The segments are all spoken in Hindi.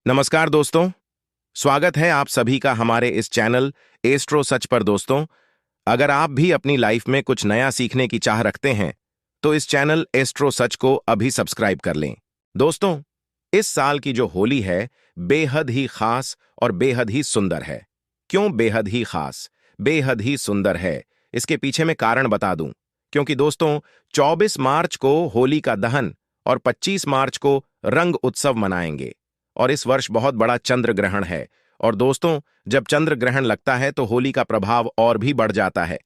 नमस्कार दोस्तों। स्वागत है आप सभी का हमारे इस चैनल एस्ट्रो सच पर। दोस्तों, अगर आप भी अपनी लाइफ में कुछ नया सीखने की चाह रखते हैं तो इस चैनल एस्ट्रो सच को अभी सब्सक्राइब कर लें। दोस्तों, इस साल की जो होली है बेहद ही खास और बेहद ही सुंदर है। क्यों बेहद ही खास, बेहद ही सुंदर है, इसके पीछे मैं कारण बता दूं। क्योंकि दोस्तों, 24 मार्च को होली का दहन और 25 मार्च को रंग उत्सव मनाएंगे। और इस वर्ष बहुत बड़ा चंद्र ग्रहण है। और दोस्तों, जब चंद्र ग्रहण लगता है तो होली का प्रभाव और भी बढ़ जाता है।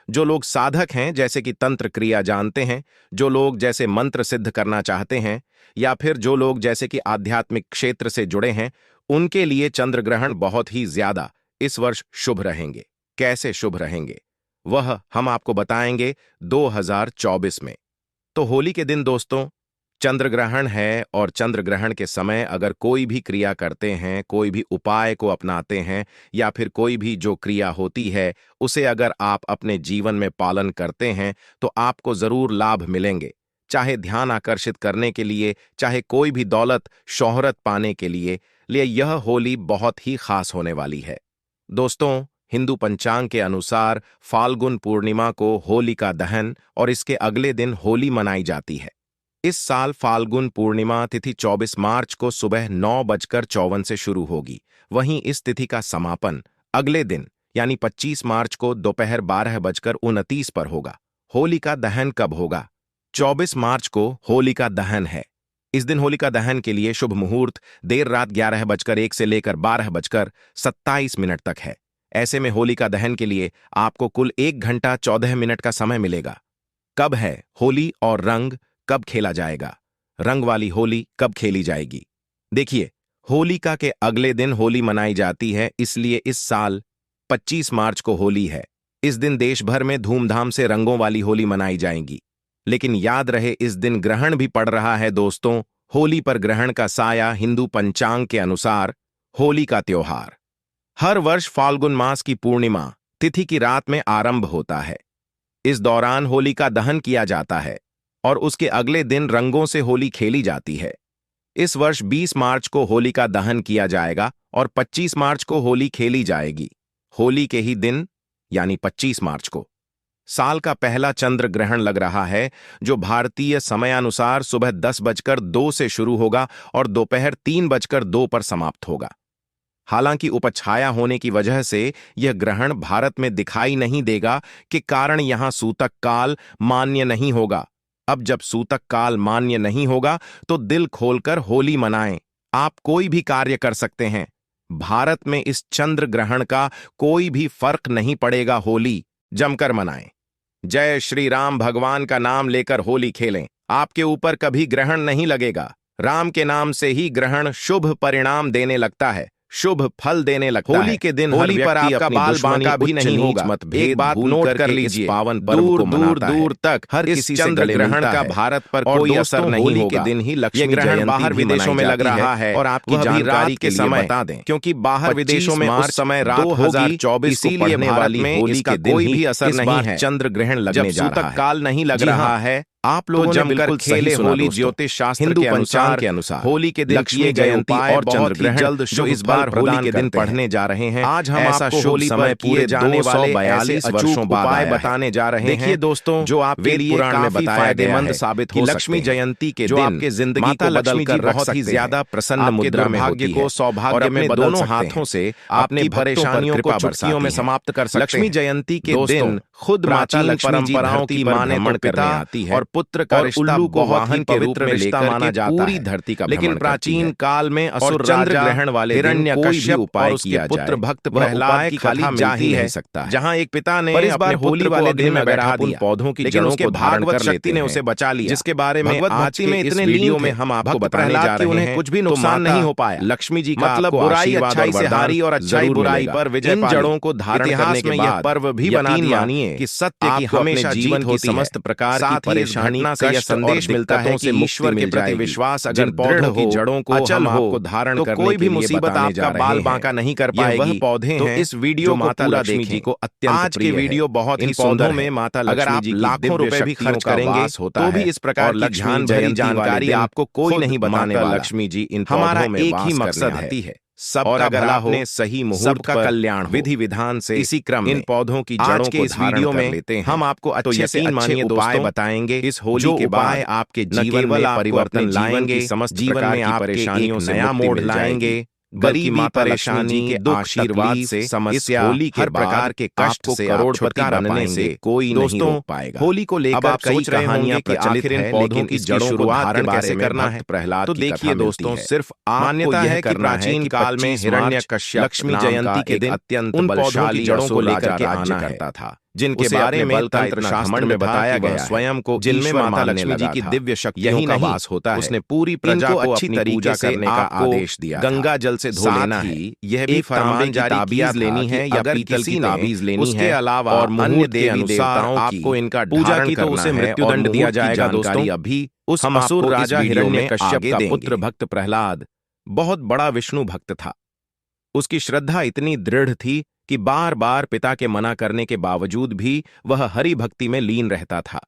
जो लोग साधक हैं, जैसे कि तंत्र क्रिया जानते हैं, जो लोग जैसे मंत्र सिद्ध करना चाहते हैं, या फिर जो लोग जैसे कि आध्यात्मिक क्षेत्र से जुड़े हैं, उनके लिए चंद्र ग्रहण बहुत ही ज्यादा इस वर्ष शुभ रहेंगे। कैसे शुभ रहेंगे वह हम आपको बताएंगे 2024 में। तो होली के दिन दोस्तों चंद्र ग्रहण है, और चंद्र ग्रहण के समय अगर कोई भी क्रिया करते हैं, कोई भी उपाय को अपनाते हैं, या फिर कोई भी जो क्रिया होती है उसे अगर आप अपने जीवन में पालन करते हैं तो आपको जरूर लाभ मिलेंगे। चाहे ध्यान आकर्षित करने के लिए, चाहे कोई भी दौलत शोहरत पाने के लिए यह होली बहुत ही खास होने वाली है। दोस्तों, हिंदू पंचांग के अनुसार फाल्गुन पूर्णिमा को होलिका दहन और इसके अगले दिन होली मनाई जाती है। इस साल फाल्गुन पूर्णिमा तिथि 24 मार्च को सुबह 9:54 से शुरू होगी। वहीं इस तिथि का समापन अगले दिन यानी 25 मार्च को दोपहर 12:29 पर होगा। होलिका दहन कब होगा? 24 मार्च को होलिका दहन है। इस दिन होलिका दहन के लिए शुभ मुहूर्त देर रात 11:01 से लेकर 12:27 तक है। ऐसे में होलिका दहन के लिए आपको कुल 1 घंटा 14 मिनट का समय मिलेगा। कब है होली और रंग कब खेला जाएगा? रंग वाली होली कब खेली जाएगी? देखिए, होलिका के अगले दिन होली मनाई जाती है, इसलिए इस साल 25 मार्च को होली है। इस दिन देश भर में धूमधाम से रंगों वाली होली मनाई जाएगी। लेकिन याद रहे, इस दिन ग्रहण भी पड़ रहा है दोस्तों। होली पर ग्रहण का साया हिंदू पंचांग के अनुसार होली का त्योहार हर वर्ष फाल्गुन मास की पूर्णिमा तिथि की रात में आरंभ होता है। इस दौरान होली का दहन किया जाता है और उसके अगले दिन रंगों से होली खेली जाती है। इस वर्ष 20 मार्च को होली का दहन किया जाएगा और 25 मार्च को होली खेली जाएगी। होली के ही दिन यानी 25 मार्च को साल का पहला चंद्र ग्रहण लग रहा है, जो भारतीय समयानुसार सुबह 10:02 से शुरू होगा और दोपहर 3:02 पर समाप्त होगा। हालांकि उपछाया होने की वजह से यह ग्रहण भारत में दिखाई नहीं देगा, के कारण यहां सूतक काल मान्य नहीं होगा। अब जब सूतक काल मान्य नहीं होगा तो दिल खोलकर होली मनाएं। आप कोई भी कार्य कर सकते हैं। भारत में इस चंद्र ग्रहण का कोई भी फर्क नहीं पड़ेगा। होली जमकर मनाएं। जय श्री राम भगवान का नाम लेकर होली खेलें। आपके ऊपर कभी ग्रहण नहीं लगेगा। राम के नाम से ही ग्रहण शुभ परिणाम देने लगता है, शुभ फल देने लगता है। होली के दिन होली पर आपका बाल बांका भी नहीं होगा। एक बात नोट कर लीजिए, पावन दूर दूर दूर तक हर किसी चंद्र ग्रहण का भारत पर कोई असर नहीं होगा। दिन ही लक्ष्मी ग्रहण बाहर विदेशों में लग रहा है, और आपकी जानकारी के समय बता दें, क्योंकि बाहर विदेशों में उस समय रात 2024 इसीलिए भारत में होली का कोई भी असर नहीं है। चंद्र ग्रहण लगने जा रहा है, काल नहीं लग रहा है। आप लोग जमकर खेले होली। ज्योतिष शास्त्र हिंदू पंचांग के अनुसार होली के दिन लक्ष्मी जयंती और चंद्र ग्रहण जल्द जो इस बार होली के दिन पढ़ने जा रहे हैं। आज हम आपको होली समय पूरे जाने वाले 42 वर्षों बाद बताने जा रहे हैं। देखिए दोस्तों, जो आपके लिए पुराण में बताया गया साबित हो लक्ष्मी जयंती के दिन आपके जिंदगी को बदल कर बहुत ही ज्यादा प्रसन्न मुद्रा में होती है, सौभाग्य में दोनों हाथों से अपनी परेशानियों को चुटकियों में समाप्त कर सकते हैं। लक्ष्मी जयंती के दिन खुद माता लक्ष्मी परंपराओं की माने मन करने आती है, और पुत्र का रिश्ता वाहन के रूप में रिश्ता माना जाता है। धरती का लेकिन प्राचीन काल में असुर चंद्र ग्रहण वाले हिरण्यकश्यप उपाय किया पुत्र भक्त प्रहलाद की कथा जा ही नहीं सकता, जहां एक पिता ने इस बार होली वाले दिन में बैठा उन पौधों की जड़ों को भागवत शक्ति ने उसे बचा लिया, जिसके बारे में आज के इस वीडियो में हम आपको बताने जा रहे हैं। कुछ भी नुकसान नहीं हो पाया। लक्ष्मी जी का मतलब बुराई अच्छाई से हारी और अच्छाई बुराई पर विजय। इन जड़ों को धारण करने के बाद यह पर्व भी बना दिया जानिए कि सत्य की हमेशा जीवन की समस्त प्रकार की परेशानी से यह संदेश मिलता है कि ईश्वर के प्रति विश्वास अगर दृढ़ हो, जड़ों को अचल हो, धारण करने कोई भी मुसीबत आपका बाल बांका नहीं कर पाएगी। वह पौधे हैं इस वीडियो माता लक्ष्मी जी को अत्यंत आज के वीडियो बहुत ही पौधों में माता लक्ष्मी जी लाखों रुपए भी खर्च करेंगे तो भी इस प्रकार की ध्यान भरी जानकारी आपको कोई नहीं बताने वाला। लक्ष्मी जी इन हमारा एक ही मकसद है सबका भला हो, सही मुहूर्त का कल्याण, विधि विधान से इसी क्रम इन पौधों की जड़ों को इस वीडियो में लेते हैं। हम आपको अच्छे से अच्छे उपाय बताएंगे इस होली के बाद आपके जीवन में परिवर्तन लाएंगे, समस्त जीवन में आप परेशानियों से नया मोड़ लाएंगे। गरीबी परेशानी के आशीर्वाद से समस्या होली के हर प्रकार के कष्ट से करोड़पति बनने से कोई नहीं रोक पाएगा। होली को लेकर आप सोच रहे होंगे कि आखिर इन पौधों की जड़ों को धारण कैसे करना है प्रहलाद। तो देखिए दोस्तों, सिर्फ मान्यता है कि प्राचीन काल में हिरण्यकश्यप लक्ष्मी जयंती के दिन अत्यंत उन पौधों की जड़ों को लेकर के आना करता था जिनके बारे में तंत्र शास्त्र में बताया गया स्वयं को, जिनमें माता लक्ष्मी जी की दिव्य शक्तियों का वास होता है। उसने पूरी प्रजा को अच्छी तरीके से करने का आदेश दिया। गंगा जल से धो लेना है, यह भी फरमान जारी ताबीज लेनी है या पीतल की ताबीज लेनी है। और अन्य देवी देवताओं आपको इनका पूजा की तो उसे मृत्युदंड दिया जाएगा। दोस्तों, अभी उस असुर राजा हिरण्यकश्यप का पुत्र भक्त प्रहलाद बहुत बड़ा विष्णु भक्त था। उसकी श्रद्धा इतनी दृढ़ थी कि बार बार पिता के मना करने के बावजूद भी वह हरि भक्ति में लीन रहता था।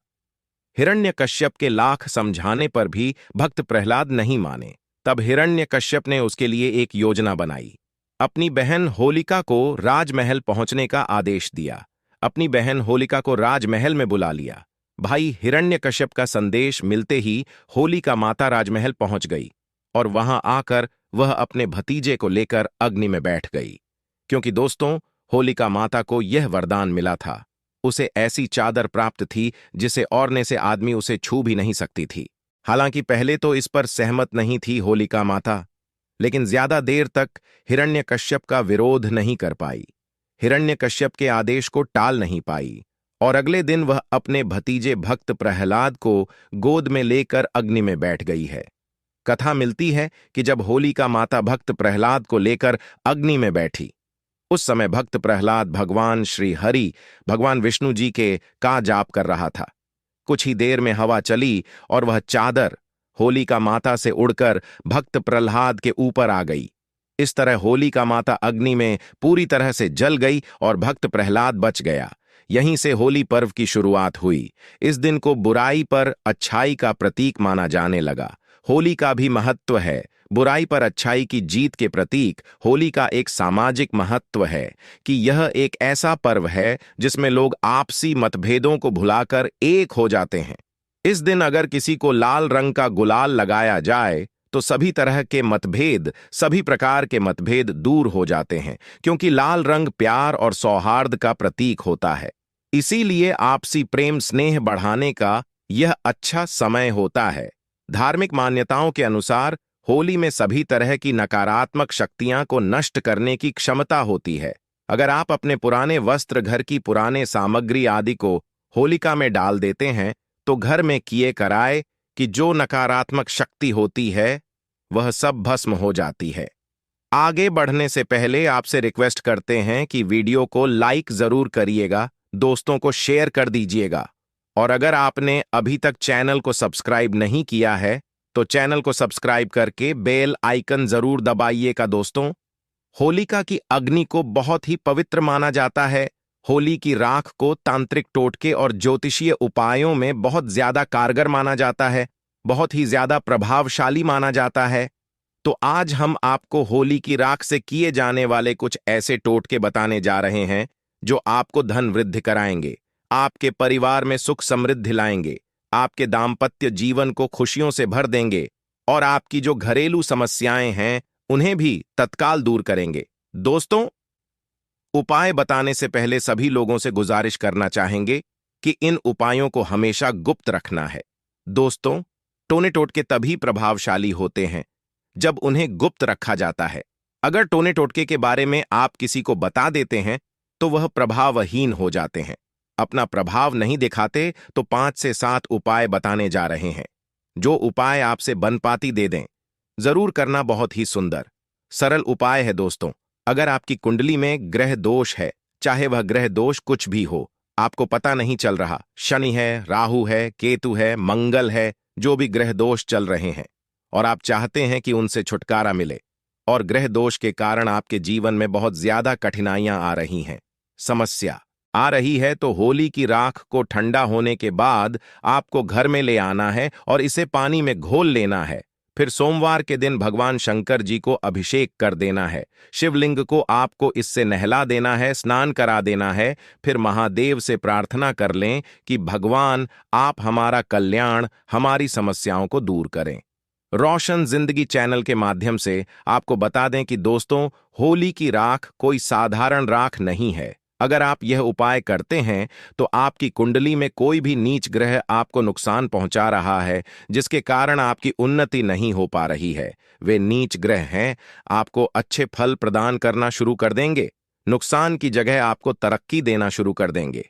हिरण्यकश्यप के लाख समझाने पर भी भक्त प्रहलाद नहीं माने। तब हिरण्यकश्यप ने उसके लिए एक योजना बनाई। अपनी बहन होलिका को राजमहल पहुंचने का आदेश दिया। अपनी बहन होलिका को राजमहल में बुला लिया। भाई हिरण्यकश्यप का संदेश मिलते ही होलिका माता राजमहल पहुंच गई और वहां आकर वह अपने भतीजे को लेकर अग्नि में बैठ गई। क्योंकि दोस्तों, होलिका माता को यह वरदान मिला था। उसे ऐसी चादर प्राप्त थी जिसे औरने से आदमी उसे छू भी नहीं सकती थी। हालांकि पहले तो इस पर सहमत नहीं थी होलिका माता, लेकिन ज्यादा देर तक हिरण्यकश्यप का विरोध नहीं कर पाई, हिरण्यकश्यप के आदेश को टाल नहीं पाई और अगले दिन वह अपने भतीजे भक्त प्रहलाद को गोद में लेकर अग्नि में बैठ गई है। कथा मिलती है कि जब होलिका माता भक्त प्रहलाद को लेकर अग्नि में बैठी, उस समय भक्त प्रहलाद भगवान श्री हरि, भगवान विष्णु जी के का जाप कर रहा था। कुछ ही देर में हवा चली और वह चादर होलिका माता से उड़कर भक्त प्रहलाद के ऊपर आ गई। इस तरह होलिका माता अग्नि में पूरी तरह से जल गई और भक्त प्रहलाद बच गया। यहीं से होली पर्व की शुरुआत हुई। इस दिन को बुराई पर अच्छाई का प्रतीक माना जाने लगा। होली का भी महत्व है। बुराई पर अच्छाई की जीत के प्रतीक होली का एक सामाजिक महत्व है कि यह एक ऐसा पर्व है जिसमें लोग आपसी मतभेदों को भुलाकर एक हो जाते हैं। इस दिन अगर किसी को लाल रंग का गुलाल लगाया जाए तो सभी तरह के मतभेद, सभी प्रकार के मतभेद दूर हो जाते हैं, क्योंकि लाल रंग प्यार और सौहार्द का प्रतीक होता है। इसीलिए आपसी प्रेम स्नेह बढ़ाने का यह अच्छा समय होता है। धार्मिक मान्यताओं के अनुसार होली में सभी तरह की नकारात्मक शक्तियां को नष्ट करने की क्षमता होती है। अगर आप अपने पुराने वस्त्र, घर की पुराने सामग्री आदि को होलिका में डाल देते हैं तो घर में किए कराए कि जो नकारात्मक शक्ति होती है वह सब भस्म हो जाती है। आगे बढ़ने से पहले आपसे रिक्वेस्ट करते हैं कि वीडियो को लाइक जरूर करिएगा, दोस्तों को शेयर कर दीजिएगा और अगर आपने अभी तक चैनल को सब्सक्राइब नहीं किया है तो चैनल को सब्सक्राइब करके बेल आइकन जरूर दबाइएगा। दोस्तों, होलिका की अग्नि को बहुत ही पवित्र माना जाता है। होली की राख को तांत्रिक टोटके और ज्योतिषीय उपायों में बहुत ज्यादा कारगर माना जाता है, बहुत ही ज्यादा प्रभावशाली माना जाता है। तो आज हम आपको होली की राख से किए जाने वाले कुछ ऐसे टोटके बताने जा रहे हैं जो आपको धन वृद्धि कराएंगे, आपके परिवार में सुख समृद्धि लाएंगे, आपके दाम्पत्य जीवन को खुशियों से भर देंगे और आपकी जो घरेलू समस्याएं हैं उन्हें भी तत्काल दूर करेंगे। दोस्तों, उपाय बताने से पहले सभी लोगों से गुजारिश करना चाहेंगे कि इन उपायों को हमेशा गुप्त रखना है। दोस्तों, टोने टोटके तभी प्रभावशाली होते हैं जब उन्हें गुप्त रखा जाता है। अगर टोने टोटके के बारे में आप किसी को बता देते हैं तो वह प्रभावहीन हो जाते हैं। अपना प्रभाव नहीं दिखाते तो 5 से 7 उपाय बताने जा रहे हैं। जो उपाय आपसे बन पाती दे दें, जरूर करना बहुत ही सुंदर सरल उपाय है। दोस्तों, अगर आपकी कुंडली में ग्रह दोष है, चाहे वह ग्रह दोष कुछ भी हो, आपको पता नहीं चल रहा, शनि है, राहु है, केतु है, मंगल है, जो भी ग्रह दोष चल रहे हैं, और आप चाहते हैं कि उनसे छुटकारा मिले, और ग्रह दोष के कारण आपके जीवन में बहुत ज्यादा कठिनाइयां आ रही हैं, समस्या आ रही है, तो होली की राख को ठंडा होने के बाद आपको घर में ले आना है और इसे पानी में घोल लेना है। फिर सोमवार के दिन भगवान शंकर जी को अभिषेक कर देना है। शिवलिंग को आपको इससे नहला देना है, स्नान करा देना है। फिर महादेव से प्रार्थना कर लें कि भगवान आप हमारा कल्याण, हमारी समस्याओं को दूर करें। रोशन जिंदगी चैनल के माध्यम से आपको बता दें कि दोस्तों, होली की राख कोई साधारण राख नहीं है। अगर आप यह उपाय करते हैं तो आपकी कुंडली में कोई भी नीच ग्रह आपको नुकसान पहुंचा रहा है, जिसके कारण आपकी उन्नति नहीं हो पा रही है, वे नीच ग्रह हैं, आपको अच्छे फल प्रदान करना शुरू कर देंगे, नुकसान की जगह आपको तरक्की देना शुरू कर देंगे।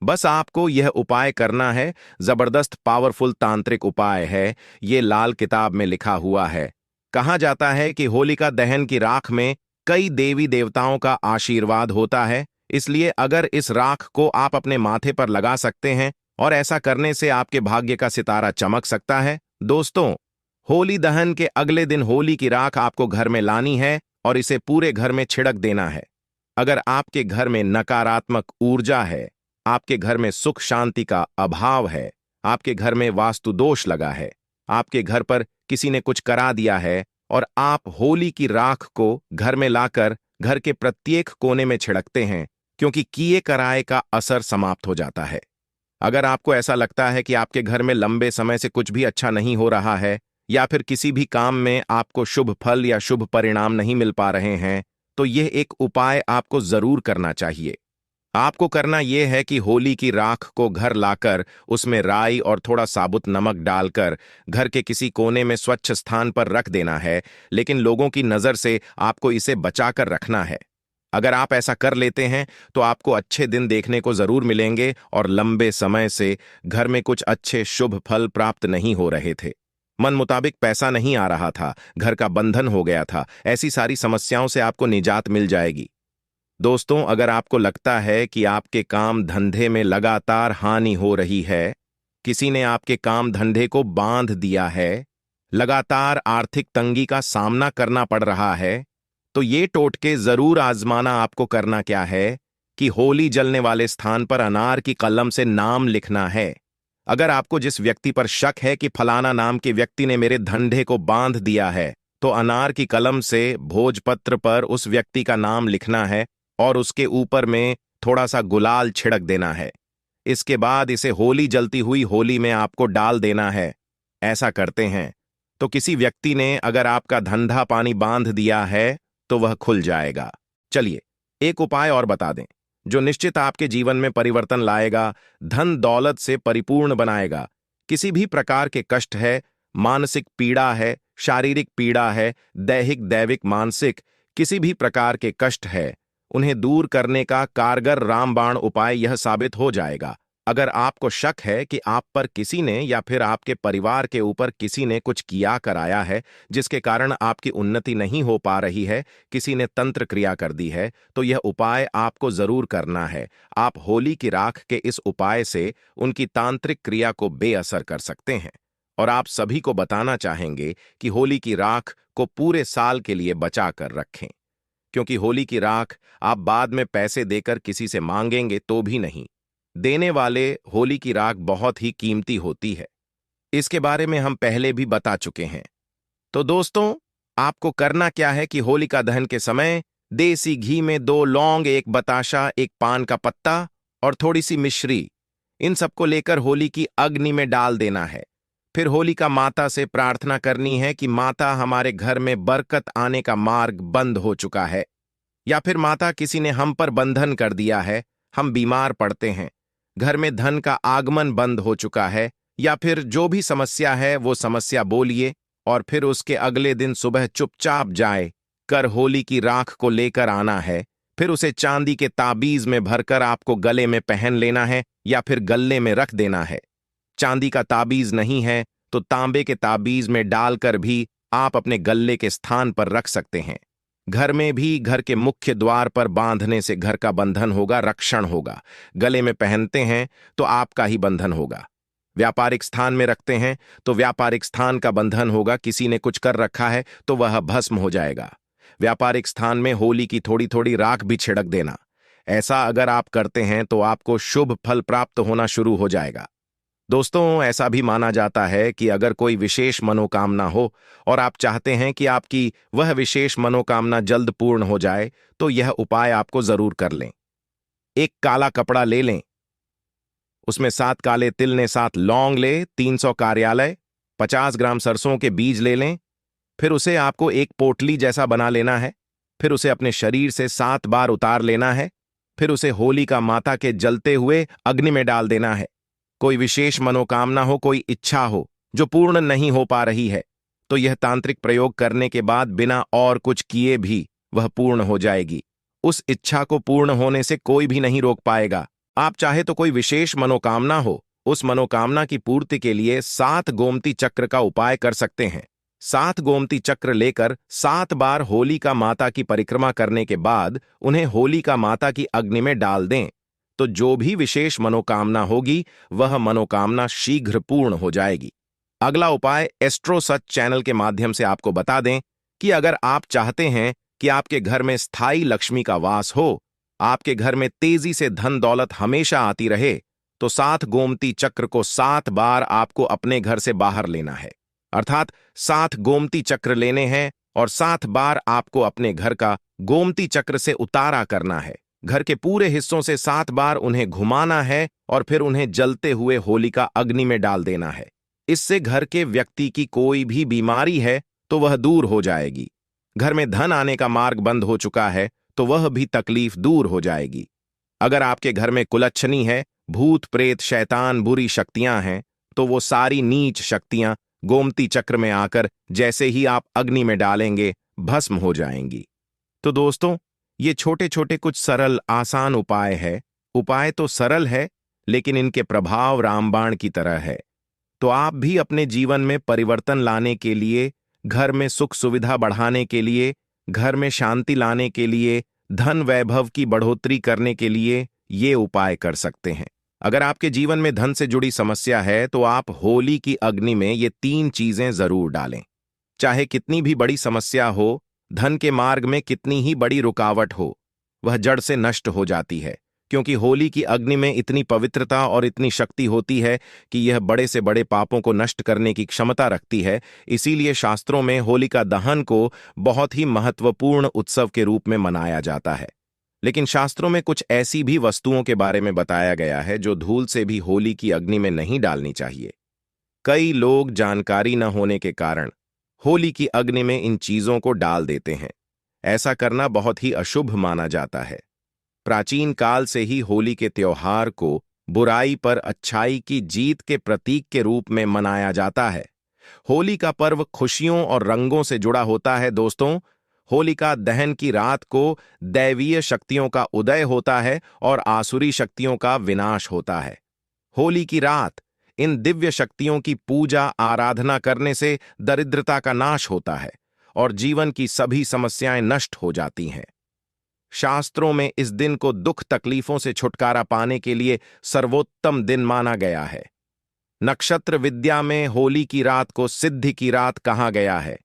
बस आपको यह उपाय करना है। जबरदस्त पावरफुल तांत्रिक उपाय है, ये लाल किताब में लिखा हुआ है। कहा जाता है कि होलिका दहन की राख में कई देवी देवताओं का आशीर्वाद होता है, इसलिए अगर इस राख को आप अपने माथे पर लगा सकते हैं और ऐसा करने से आपके भाग्य का सितारा चमक सकता है। दोस्तों, होली दहन के अगले दिन होली की राख आपको घर में लानी है और इसे पूरे घर में छिड़क देना है। अगर आपके घर में नकारात्मक ऊर्जा है, आपके घर में सुख शांति का अभाव है, आपके घर में वास्तु दोष लगा है, आपके घर पर किसी ने कुछ करा दिया है, और आप होली की राख को घर में लाकर घर के प्रत्येक कोने में छिड़कते हैं, क्योंकि किए कराए का असर समाप्त हो जाता है। अगर आपको ऐसा लगता है कि आपके घर में लंबे समय से कुछ भी अच्छा नहीं हो रहा है, या फिर किसी भी काम में आपको शुभ फल या शुभ परिणाम नहीं मिल पा रहे हैं, तो यह एक उपाय आपको जरूर करना चाहिए। आपको करना यह है कि होली की राख को घर लाकर उसमें राई और थोड़ा साबुत नमक डालकर घर के किसी कोने में स्वच्छ स्थान पर रख देना है, लेकिन लोगों की नजर से आपको इसे बचाकर रखना है। अगर आप ऐसा कर लेते हैं तो आपको अच्छे दिन देखने को जरूर मिलेंगे, और लंबे समय से घर में कुछ अच्छे शुभ फल प्राप्त नहीं हो रहे थे, मन मुताबिक पैसा नहीं आ रहा था, घर का बंधन हो गया था, ऐसी सारी समस्याओं से आपको निजात मिल जाएगी। दोस्तों, अगर आपको लगता है कि आपके काम धंधे में लगातार हानि हो रही है, किसी ने आपके काम धंधे को बांध दिया है, लगातार आर्थिक तंगी का सामना करना पड़ रहा है, तो ये टोटके जरूर आजमाना। आपको करना क्या है कि होली जलने वाले स्थान पर अनार की कलम से नाम लिखना है। अगर आपको जिस व्यक्ति पर शक है कि फलाना नाम के व्यक्ति ने मेरे धंधे को बांध दिया है, तो अनार की कलम से भोजपत्र पर उस व्यक्ति का नाम लिखना है और उसके ऊपर में थोड़ा सा गुलाल छिड़क देना है। इसके बाद इसे होली जलती हुई होली में आपको डाल देना है। ऐसा करते हैं तो किसी व्यक्ति ने अगर आपका धंधा पानी बांध दिया है तो वह खुल जाएगा। चलिए एक उपाय और बता दें, जो निश्चित आपके जीवन में परिवर्तन लाएगा, धन दौलत से परिपूर्ण बनाएगा। किसी भी प्रकार के कष्ट है, मानसिक पीड़ा है, शारीरिक पीड़ा है, दैहिक दैविक मानसिक किसी भी प्रकार के कष्ट है, उन्हें दूर करने का कारगर रामबाण उपाय यह साबित हो जाएगा। अगर आपको शक है कि आप पर किसी ने या फिर आपके परिवार के ऊपर किसी ने कुछ किया कराया है, जिसके कारण आपकी उन्नति नहीं हो पा रही है, किसी ने तंत्र क्रिया कर दी है, तो यह उपाय आपको जरूर करना है। आप होली की राख के इस उपाय से उनकी तांत्रिक क्रिया को बेअसर कर सकते हैं। और आप सभी को बताना चाहेंगे कि होली की राख को पूरे साल के लिए बचा कर रखें, क्योंकि होली की राख आप बाद में पैसे देकर किसी से मांगेंगे तो भी नहीं देने वाले। होली की राख बहुत ही कीमती होती है, इसके बारे में हम पहले भी बता चुके हैं। तो दोस्तों, आपको करना क्या है कि होलिका दहन के समय देसी घी में 2 लौंग, 1 बताशा, 1 पान का पत्ता और थोड़ी सी मिश्री, इन सबको लेकर होली की अग्नि में डाल देना है। फिर होलिका माता से प्रार्थना करनी है कि माता, हमारे घर में बरकत आने का मार्ग बंद हो चुका है, या फिर माता, किसी ने हम पर बंधन कर दिया है, हम बीमार पड़ते हैं, घर में धन का आगमन बंद हो चुका है, या फिर जो भी समस्या है वो समस्या बोलिए, और फिर उसके अगले दिन सुबह चुपचाप जाए कर होली की राख को लेकर आना है। फिर उसे चांदी के ताबीज में भरकर आपको गले में पहन लेना है या फिर गले में रख देना है। चांदी का ताबीज नहीं है तो तांबे के ताबीज में डालकर भी आप अपने गले के स्थान पर रख सकते हैं। घर में भी घर के मुख्य द्वार पर बांधने से घर का बंधन होगा, रक्षण होगा। गले में पहनते हैं तो आपका ही बंधन होगा। व्यापारिक स्थान में रखते हैं तो व्यापारिक स्थान का बंधन होगा। किसी ने कुछ कर रखा है तो वह भस्म हो जाएगा। व्यापारिक स्थान में होली की थोड़ी थोड़ी राख भी छिड़क देना। ऐसा अगर आप करते हैं तो आपको शुभ फल प्राप्त होना शुरू हो जाएगा। दोस्तों, ऐसा भी माना जाता है कि अगर कोई विशेष मनोकामना हो और आप चाहते हैं कि आपकी वह विशेष मनोकामना जल्द पूर्ण हो जाए, तो यह उपाय आपको जरूर कर लें। एक काला कपड़ा ले लें, उसमें 7 काले तिल ने 7 लौंग ले, 300 कार्यालय, 50 ग्राम सरसों के बीज ले लें। फिर उसे आपको एक पोटली जैसा बना लेना है। फिर उसे अपने शरीर से 7 बार उतार लेना है। फिर उसे होलिका माता के जलते हुए अग्नि में डाल देना है। कोई विशेष मनोकामना हो, कोई इच्छा हो जो पूर्ण नहीं हो पा रही है, तो यह तांत्रिक प्रयोग करने के बाद बिना और कुछ किए भी वह पूर्ण हो जाएगी। उस इच्छा को पूर्ण होने से कोई भी नहीं रोक पाएगा। आप चाहे तो कोई विशेष मनोकामना हो, उस मनोकामना की पूर्ति के लिए 7 गोमती चक्र का उपाय कर सकते हैं। 7 गोमती चक्र लेकर 7 बार होलिका माता की परिक्रमा करने के बाद उन्हें होलिका माता की अग्नि में डाल दें, तो जो भी विशेष मनोकामना होगी वह मनोकामना शीघ्र पूर्ण हो जाएगी। अगला उपाय एस्ट्रो सच चैनल के माध्यम से आपको बता दें कि अगर आप चाहते हैं कि आपके घर में स्थायी लक्ष्मी का वास हो, आपके घर में तेजी से धन दौलत हमेशा आती रहे, तो 7 गोमती चक्र को 7 बार आपको अपने घर से बाहर लेना है। अर्थात 7 गोमती चक्र लेने हैं और 7 बार आपको अपने घर का गोमती चक्र से उतारा करना है। घर के पूरे हिस्सों से 7 बार उन्हें घुमाना है और फिर उन्हें जलते हुए होलिका अग्नि में डाल देना है। इससे घर के व्यक्ति की कोई भी बीमारी है तो वह दूर हो जाएगी। घर में धन आने का मार्ग बंद हो चुका है तो वह भी तकलीफ दूर हो जाएगी। अगर आपके घर में कुलच्छनी है, भूत प्रेत शैतान बुरी शक्तियां हैं, तो वो सारी नीच शक्तियां गोमती चक्र में आकर जैसे ही आप अग्नि में डालेंगे भस्म हो जाएंगी। तो दोस्तों, ये छोटे छोटे कुछ सरल आसान उपाय है। उपाय तो सरल है, लेकिन इनके प्रभाव रामबाण की तरह है। तो आप भी अपने जीवन में परिवर्तन लाने के लिए, घर में सुख सुविधा बढ़ाने के लिए, घर में शांति लाने के लिए, धन वैभव की बढ़ोतरी करने के लिए ये उपाय कर सकते हैं। अगर आपके जीवन में धन से जुड़ी समस्या है तो आप होली की अग्नि में ये 3 चीजें जरूर डालें। चाहे कितनी भी बड़ी समस्या हो, धन के मार्ग में कितनी ही बड़ी रुकावट हो, वह जड़ से नष्ट हो जाती है, क्योंकि होली की अग्नि में इतनी पवित्रता और इतनी शक्ति होती है कि यह बड़े से बड़े पापों को नष्ट करने की क्षमता रखती है। इसीलिए शास्त्रों में होलिका दहन को बहुत ही महत्वपूर्ण उत्सव के रूप में मनाया जाता है। लेकिन शास्त्रों में कुछ ऐसी भी वस्तुओं के बारे में बताया गया है जो धूल से भी होली की अग्नि में नहीं डालनी चाहिए। कई लोग जानकारी न होने के कारण होली की अग्नि में इन चीजों को डाल देते हैं। ऐसा करना बहुत ही अशुभ माना जाता है। प्राचीन काल से ही होली के त्योहार को बुराई पर अच्छाई की जीत के प्रतीक के रूप में मनाया जाता है। होली का पर्व खुशियों और रंगों से जुड़ा होता है। दोस्तों, होलिका दहन की रात को दैवीय शक्तियों का उदय होता है और आसुरी शक्तियों का विनाश होता है। होली की रात इन दिव्य शक्तियों की पूजा आराधना करने से दरिद्रता का नाश होता है और जीवन की सभी समस्याएं नष्ट हो जाती हैं। शास्त्रों में इस दिन को दुख तकलीफों से छुटकारा पाने के लिए सर्वोत्तम दिन माना गया है। नक्षत्र विद्या में होली की रात को सिद्धि की रात कहा गया है।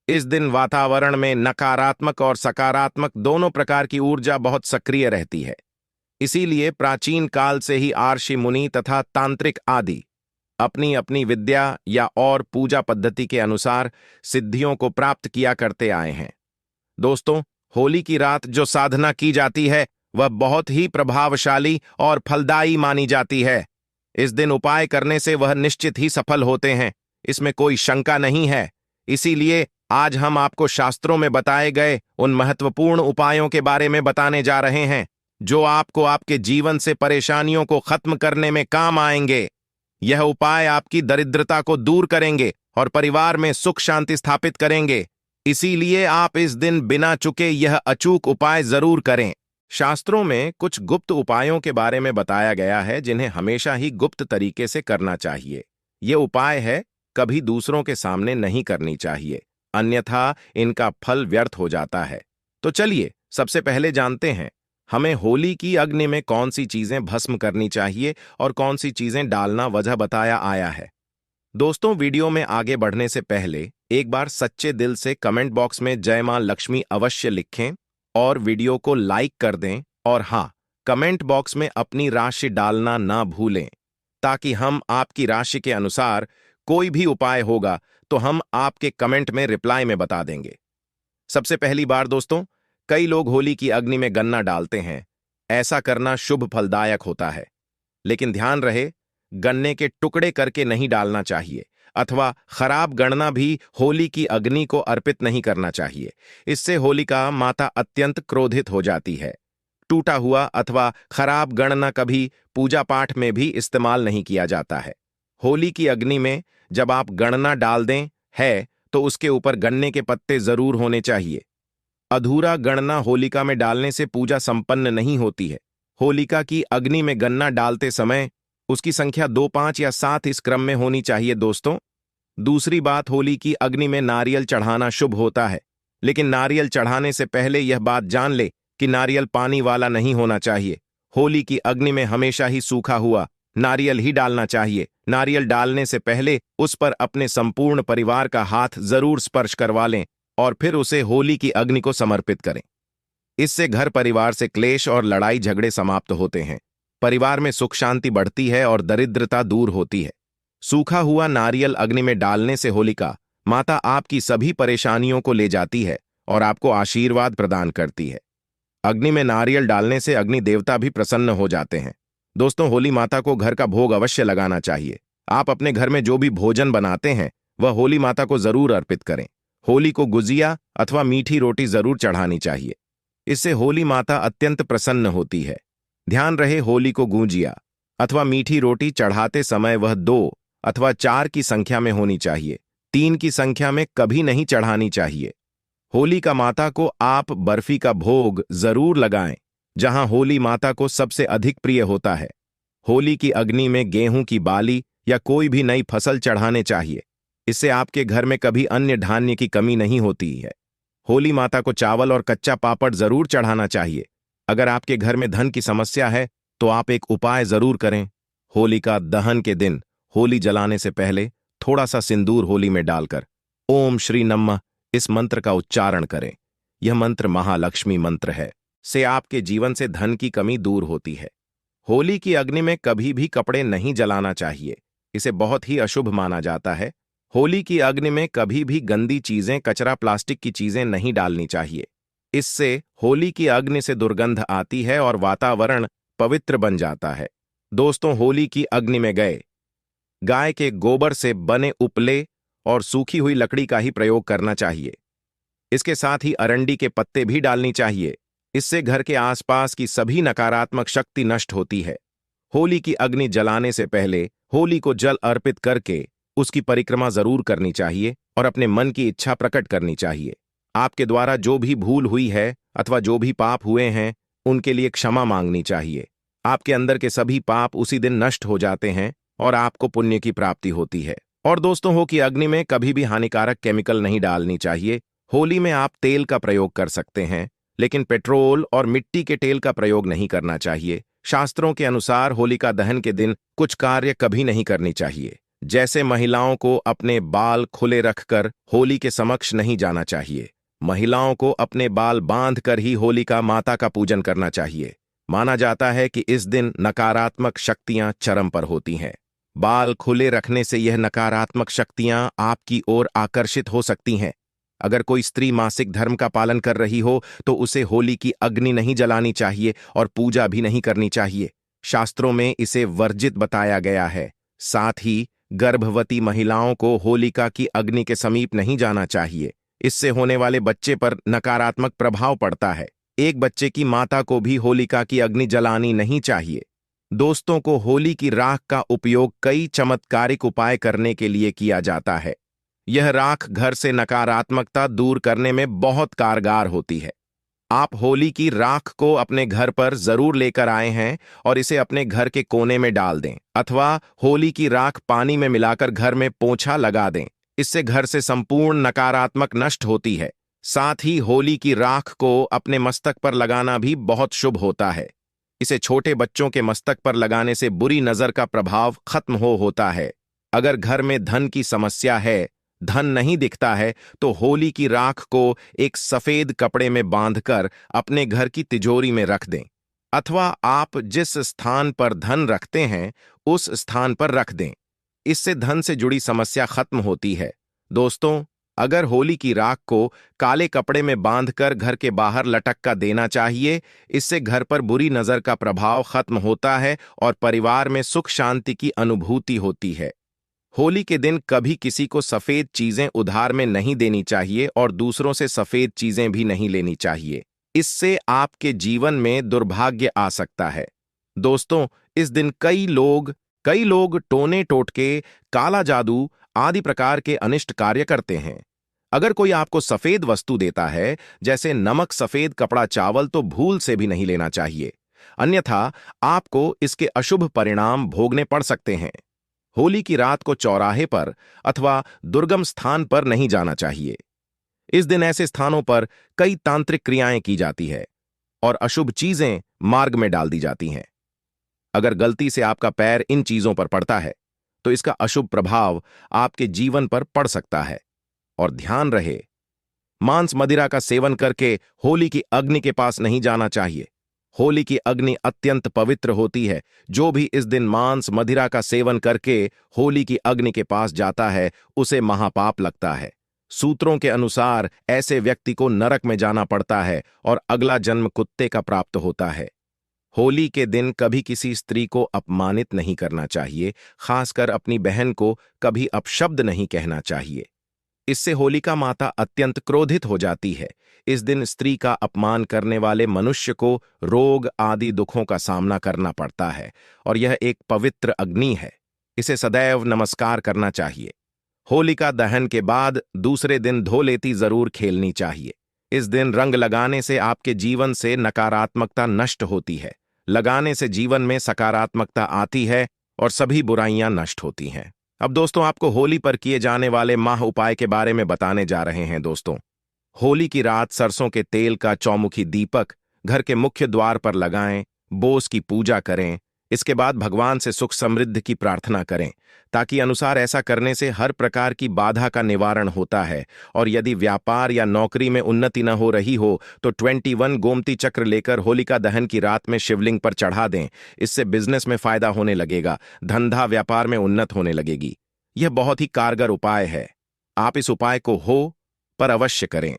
इस दिन वातावरण में नकारात्मक और सकारात्मक दोनों प्रकार की ऊर्जा बहुत सक्रिय रहती है। इसीलिए प्राचीन काल से ही आर्षि मुनि तथा तांत्रिक आदि अपनी अपनी विद्या या और पूजा पद्धति के अनुसार सिद्धियों को प्राप्त किया करते आए हैं। दोस्तों, होली की रात जो साधना की जाती है वह बहुत ही प्रभावशाली और फलदायी मानी जाती है। इस दिन उपाय करने से वह निश्चित ही सफल होते हैं, इसमें कोई शंका नहीं है। इसीलिए आज हम आपको शास्त्रों में बताए गए उन महत्वपूर्ण उपायों के बारे में बताने जा रहे हैं जो आपको आपके जीवन से परेशानियों को खत्म करने में काम आएंगे। यह उपाय आपकी दरिद्रता को दूर करेंगे और परिवार में सुख शांति स्थापित करेंगे। इसीलिए आप इस दिन बिना चुके यह अचूक उपाय जरूर करें। शास्त्रों में कुछ गुप्त उपायों के बारे में बताया गया है जिन्हें हमेशा ही गुप्त तरीके से करना चाहिए। ये उपाय है कभी दूसरों के सामने नहीं करनी चाहिए, अन्यथा इनका फल व्यर्थ हो जाता है। तो चलिए सबसे पहले जानते हैं हमें होली की अग्नि में कौन सी चीजें भस्म करनी चाहिए और कौन सी चीजें डालना वजह बताया आया है। दोस्तों, वीडियो में आगे बढ़ने से पहले एक बार सच्चे दिल से कमेंट बॉक्स में जय मां लक्ष्मी अवश्य लिखें और वीडियो को लाइक कर दें। और हाँ, कमेंट बॉक्स में अपनी राशि डालना ना भूलें, ताकि हम आपकी राशि के अनुसार कोई भी उपाय होगा तो हम आपके कमेंट में रिप्लाई में बता देंगे। सबसे पहली बार दोस्तों, कई लोग होली की अग्नि में गन्ना डालते हैं। ऐसा करना शुभ फलदायक होता है, लेकिन ध्यान रहे, गन्ने के टुकड़े करके नहीं डालना चाहिए अथवा खराब गणना भी होली की अग्नि को अर्पित नहीं करना चाहिए। इससे होलिका माता अत्यंत क्रोधित हो जाती है। टूटा हुआ अथवा खराब गणना कभी पूजा पाठ में भी इस्तेमाल नहीं किया जाता है। होली की अग्नि में जब आप गणना डाल दें है तो उसके ऊपर गन्ने के पत्ते जरूर होने चाहिए। अधूरा गणना होलिका में डालने से पूजा संपन्न नहीं होती है। होलिका की अग्नि में गन्ना डालते समय उसकी संख्या 2, 5 या 7 इस क्रम में होनी चाहिए दोस्तों। दूसरी बात, होली की अग्नि में नारियल चढ़ाना शुभ होता है, लेकिन नारियल चढ़ाने से पहले यह बात जान ले कि नारियल पानी वाला नहीं होना चाहिए। होली की अग्नि में हमेशा ही सूखा हुआ नारियल ही डालना चाहिए। नारियल डालने से पहले उस पर अपने संपूर्ण परिवार का हाथ जरूर स्पर्श करवा लें और फिर उसे होली की अग्नि को समर्पित करें। इससे घर परिवार से क्लेश और लड़ाई झगड़े समाप्त होते हैं, परिवार में सुख शांति बढ़ती है और दरिद्रता दूर होती है। सूखा हुआ नारियल अग्नि में डालने से होलिका माता आपकी सभी परेशानियों को ले जाती है और आपको आशीर्वाद प्रदान करती है। अग्नि में नारियल डालने से अग्नि देवता भी प्रसन्न हो जाते हैं। दोस्तों, होली माता को घर का भोग अवश्य लगाना चाहिए। आप अपने घर में जो भी भोजन बनाते हैं वह होली माता को जरूर अर्पित करें। होली को गुजिया अथवा मीठी रोटी जरूर चढ़ानी चाहिए। इससे होली माता अत्यंत प्रसन्न होती है। ध्यान रहे, होली को गुजिया अथवा मीठी रोटी चढ़ाते समय वह 2 अथवा 4 की संख्या में होनी चाहिए। 3 की संख्या में कभी नहीं चढ़ानी चाहिए। होली का माता को आप बर्फी का भोग जरूर लगाएं, जहां होली माता को सबसे अधिक प्रिय होता है। होली की अग्नि में गेहूं की बाली या कोई भी नई फसल चढ़ाने चाहिए। इससे आपके घर में कभी अन्य धान्य की कमी नहीं होती है। होली माता को चावल और कच्चा पापड़ जरूर चढ़ाना चाहिए। अगर आपके घर में धन की समस्या है तो आप एक उपाय जरूर करें। होलिका दहन के दिन होली जलाने से पहले थोड़ा सा सिंदूर होली में डालकर ओम श्री नमः इस मंत्र का उच्चारण करें। यह मंत्र महालक्ष्मी मंत्र है, से आपके जीवन से धन की कमी दूर होती है। होली की अग्नि में कभी भी कपड़े नहीं जलाना चाहिए, इसे बहुत ही अशुभ माना जाता है। होली की अग्नि में कभी भी गंदी चीजें, कचरा, प्लास्टिक की चीजें नहीं डालनी चाहिए। इससे होली की अग्नि से दुर्गंध आती है और वातावरण पवित्र बन जाता है। दोस्तों, होली की अग्नि में गाय के गोबर से बने उपले और सूखी हुई लकड़ी का ही प्रयोग करना चाहिए। इसके साथ ही अरंडी के पत्ते भी डालनी चाहिए। इससे घर के आसपास की सभी नकारात्मक शक्ति नष्ट होती है। होली की अग्नि जलाने से पहले होली को जल अर्पित करके उसकी परिक्रमा जरूर करनी चाहिए और अपने मन की इच्छा प्रकट करनी चाहिए। आपके द्वारा जो भी भूल हुई है अथवा जो भी पाप हुए हैं उनके लिए क्षमा मांगनी चाहिए। आपके अंदर के सभी पाप उसी दिन नष्ट हो जाते हैं और आपको पुण्य की प्राप्ति होती है। और दोस्तों, हो कि अग्नि में कभी भी हानिकारक केमिकल नहीं डालनी चाहिए। होली में आप तेल का प्रयोग कर सकते हैं, लेकिन पेट्रोल और मिट्टी के तेल का प्रयोग नहीं करना चाहिए। शास्त्रों के अनुसार होलिका दहन के दिन कुछ कार्य कभी नहीं करनी चाहिए, जैसे महिलाओं को अपने बाल खुले रखकर होली के समक्ष नहीं जाना चाहिए। महिलाओं को अपने बाल बांधकर ही होलिका माता का पूजन करना चाहिए। माना जाता है कि इस दिन नकारात्मक शक्तियां चरम पर होती हैं। बाल खुले रखने से यह नकारात्मक शक्तियां आपकी ओर आकर्षित हो सकती हैं। अगर कोई स्त्री मासिक धर्म का पालन कर रही हो तो उसे होली की अग्नि नहीं जलानी चाहिए और पूजा भी नहीं करनी चाहिए। शास्त्रों में इसे वर्जित बताया गया है। साथ ही गर्भवती महिलाओं को होलिका की अग्नि के समीप नहीं जाना चाहिए। इससे होने वाले बच्चे पर नकारात्मक प्रभाव पड़ता है। एक बच्चे की माता को भी होलिका की अग्नि जलानी नहीं चाहिए। दोस्तों को होली की राख का उपयोग कई चमत्कारिक उपाय करने के लिए किया जाता है। यह राख घर से नकारात्मकता दूर करने में बहुत कारगर होती है। आप होली की राख को अपने घर पर जरूर लेकर आए हैं और इसे अपने घर के कोने में डाल दें अथवा होली की राख पानी में मिलाकर घर में पोंछा लगा दें। इससे घर से संपूर्ण नकारात्मक नष्ट होती है। साथ ही होली की राख को अपने मस्तक पर लगाना भी बहुत शुभ होता है। इसे छोटे बच्चों के मस्तक पर लगाने से बुरी नजर का प्रभाव खत्म होता है। अगर घर में धन की समस्या है, धन नहीं दिखता है, तो होली की राख को एक सफेद कपड़े में बांधकर अपने घर की तिजोरी में रख दें, अथवा आप जिस स्थान पर धन रखते हैं उस स्थान पर रख दें। इससे धन से जुड़ी समस्या खत्म होती है। दोस्तों, अगर होली की राख को काले कपड़े में बांधकर घर के बाहर लटक कर देना चाहिए। इससे घर पर बुरी नजर का प्रभाव खत्म होता है और परिवार में सुख शांति की अनुभूति होती है। होली के दिन कभी किसी को सफेद चीजें उधार में नहीं देनी चाहिए और दूसरों से सफेद चीजें भी नहीं लेनी चाहिए। इससे आपके जीवन में दुर्भाग्य आ सकता है। दोस्तों, इस दिन कई लोग टोने टोटके, काला जादू आदि प्रकार के अनिष्ट कार्य करते हैं। अगर कोई आपको सफेद वस्तु देता है, जैसे नमक सफेद कपड़ा चावल, तो भूल से भी नहीं लेना चाहिए, अन्यथा आपको इसके अशुभ परिणाम भोगने पड़ सकते हैं। होली की रात को चौराहे पर अथवा दुर्गम स्थान पर नहीं जाना चाहिए। इस दिन ऐसे स्थानों पर कई तांत्रिक क्रियाएं की जाती है और अशुभ चीजें मार्ग में डाल दी जाती हैं। अगर गलती से आपका पैर इन चीजों पर पड़ता है तो इसका अशुभ प्रभाव आपके जीवन पर पड़ सकता है। और ध्यान रहे, मांस मदिरा का सेवन करके होली की अग्नि के पास नहीं जाना चाहिए। होली की अग्नि अत्यंत पवित्र होती है। जो भी इस दिन मांस मदिरा का सेवन करके होली की अग्नि के पास जाता है उसे महापाप लगता है। सूत्रों के अनुसार ऐसे व्यक्ति को नरक में जाना पड़ता है और अगला जन्म कुत्ते का प्राप्त होता है। होली के दिन कभी किसी स्त्री को अपमानित नहीं करना चाहिए, खासकर अपनी बहन को कभी अपशब्द नहीं कहना चाहिए। इससे होलिका माता अत्यंत क्रोधित हो जाती है। इस दिन स्त्री का अपमान करने वाले मनुष्य को रोग आदि दुखों का सामना करना पड़ता है और यह एक पवित्र अग्नि है। इसे सदैव नमस्कार करना चाहिए। होलिका दहन के बाद दूसरे दिन धोलेती जरूर खेलनी चाहिए। इस दिन रंग लगाने से आपके जीवन से नकारात्मकता नष्ट होती है। लगाने से जीवन में सकारात्मकता आती है और सभी बुराइयां नष्ट होती हैं। अब दोस्तों, आपको होली पर किए जाने वाले माह उपाय के बारे में बताने जा रहे हैं। दोस्तों, होली की रात सरसों के तेल का चौमुखी दीपक घर के मुख्य द्वार पर लगाएं, बोस की पूजा करें। इसके बाद भगवान से सुख समृद्धि की प्रार्थना करें, ताकि अनुसार ऐसा करने से हर प्रकार की बाधा का निवारण होता है। और यदि व्यापार या नौकरी में उन्नति न हो रही हो तो 21 गोमती चक्र लेकर होलिका दहन की रात में शिवलिंग पर चढ़ा दें। इससे बिजनेस में फायदा होने लगेगा, धंधा व्यापार में उन्नत होने लगेगी। यह बहुत ही कारगर उपाय है। आप इस उपाय को हो पर अवश्य करें।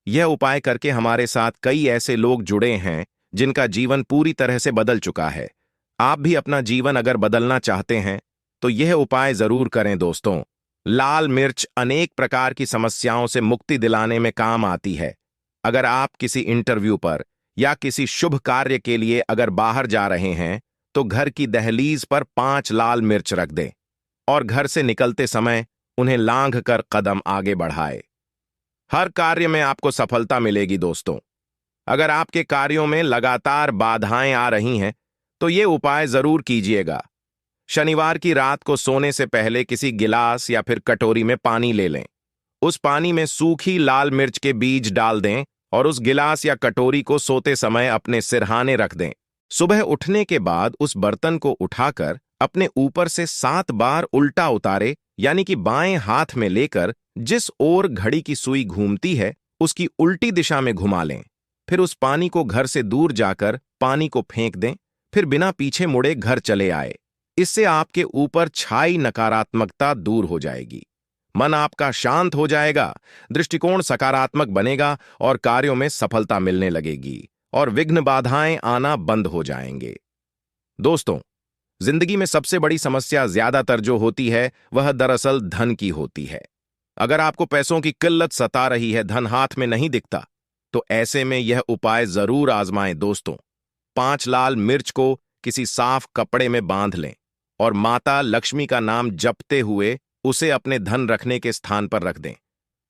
यह उपाय करके हमारे साथ कई ऐसे लोग जुड़े हैं जिनका जीवन पूरी तरह से बदल चुका है। आप भी अपना जीवन अगर बदलना चाहते हैं तो यह उपाय जरूर करें। दोस्तों, लाल मिर्च अनेक प्रकार की समस्याओं से मुक्ति दिलाने में काम आती है। अगर आप किसी इंटरव्यू पर या किसी शुभ कार्य के लिए अगर बाहर जा रहे हैं तो घर की दहलीज पर 5 लाल मिर्च रख दें और घर से निकलते समय उन्हें लांघ कर कदम आगे बढ़ाए। हर कार्य में आपको सफलता मिलेगी। दोस्तों, अगर आपके कार्यों में लगातार बाधाएं आ रही हैं तो ये उपाय जरूर कीजिएगा। शनिवार की रात को सोने से पहले किसी गिलास या फिर कटोरी में पानी ले लें। उस पानी में सूखी लाल मिर्च के बीज डाल दें और उस गिलास या कटोरी को सोते समय अपने सिरहाने रख दें। सुबह उठने के बाद उस बर्तन को उठाकर अपने ऊपर से 7 बार उल्टा उतारे, यानी कि बाएं हाथ में लेकर जिस ओर घड़ी की सुई घूमती है उसकी उल्टी दिशा में घुमा लें। फिर उस पानी को घर से दूर जाकर पानी को फेंक दें। फिर बिना पीछे मुड़े घर चले आए। इससे आपके ऊपर छाई नकारात्मकता दूर हो जाएगी, मन आपका शांत हो जाएगा, दृष्टिकोण सकारात्मक बनेगा और कार्यों में सफलता मिलने लगेगी और विघ्न बाधाएं आना बंद हो जाएंगे। दोस्तों, जिंदगी में सबसे बड़ी समस्या ज्यादातर जो होती है वह दरअसल धन की होती है। अगर आपको पैसों की किल्लत सता रही है, धन हाथ में नहीं दिखता, तो ऐसे में यह उपाय जरूर आजमाएं। दोस्तों, 5 लाल मिर्च को किसी साफ कपड़े में बांध लें और माता लक्ष्मी का नाम जपते हुए उसे अपने धन रखने के स्थान पर रख दें।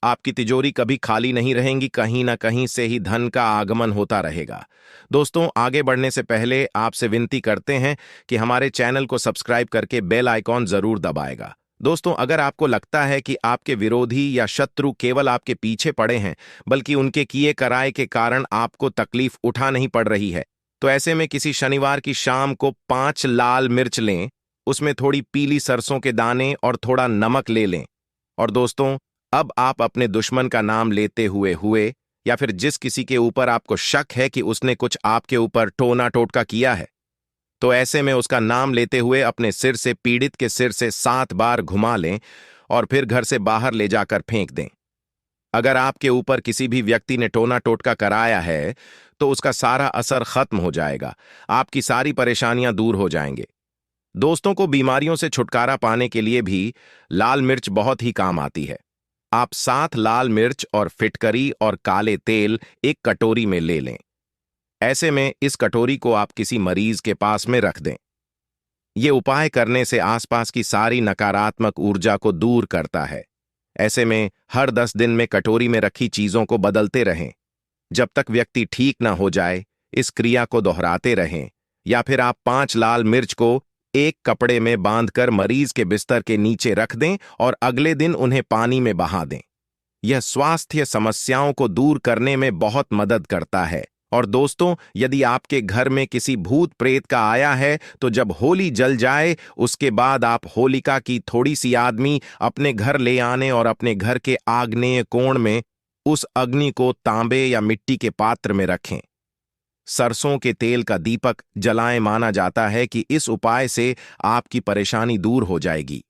आपकी तिजोरी कभी खाली नहीं रहेंगी, कहीं ना कहीं से ही धन का आगमन होता रहेगा। दोस्तों, आगे बढ़ने से पहले आपसे विनती करते हैं कि हमारे चैनल को सब्सक्राइब करके बेल आइकॉन जरूर दबाएगा। दोस्तों, अगर आपको लगता है कि आपके विरोधी या शत्रु केवल आपके पीछे पड़े हैं, बल्कि उनके किए कराए के कारण आपको तकलीफ उठा नहीं पड़ रही है, तो ऐसे में किसी शनिवार की शाम को 5 लाल मिर्च लें, उसमें थोड़ी पीली सरसों के दाने और थोड़ा नमक ले लें। और दोस्तों, अब आप अपने दुश्मन का नाम लेते हुए या फिर जिस किसी के ऊपर आपको शक है कि उसने कुछ आपके ऊपर टोना टोटका किया है, तो ऐसे में उसका नाम लेते हुए अपने सिर से पीड़ित के सिर से 7 बार घुमा लें और फिर घर से बाहर ले जाकर फेंक दें। अगर आपके ऊपर किसी भी व्यक्ति ने टोना टोटका कराया है, तो उसका सारा असर खत्म हो जाएगा, आपकी सारी परेशानियां दूर हो जाएंगे। दोस्तों को बीमारियों से छुटकारा पाने के लिए भी लाल मिर्च बहुत ही काम आती है। आप 7 लाल मिर्च और फिटकरी और काले तेल एक कटोरी में ले लें। ऐसे में इस कटोरी को आप किसी मरीज के पास में रख दें। ये उपाय करने से आसपास की सारी नकारात्मक ऊर्जा को दूर करता है। ऐसे में हर 10 दिन में कटोरी में रखी चीजों को बदलते रहें। जब तक व्यक्ति ठीक ना हो जाए, इस क्रिया को दोहराते रहें। या फिर आप 5 लाल मिर्च को एक कपड़े में बांधकर मरीज के बिस्तर के नीचे रख दें और अगले दिन उन्हें पानी में बहा दें। यह स्वास्थ्य समस्याओं को दूर करने में बहुत मदद करता है। और दोस्तों, यदि आपके घर में किसी भूत प्रेत का आया है, तो जब होली जल जाए, उसके बाद आप होलिका की थोड़ी सी आदमी अपने घर ले आने और अपने घर के आग्नेय कोण में उस अग्नि को तांबे या मिट्टी के पात्र में रखें। सरसों के तेल का दीपक जलाएं। माना जाता है कि इस उपाय से आपकी परेशानी दूर हो जाएगी।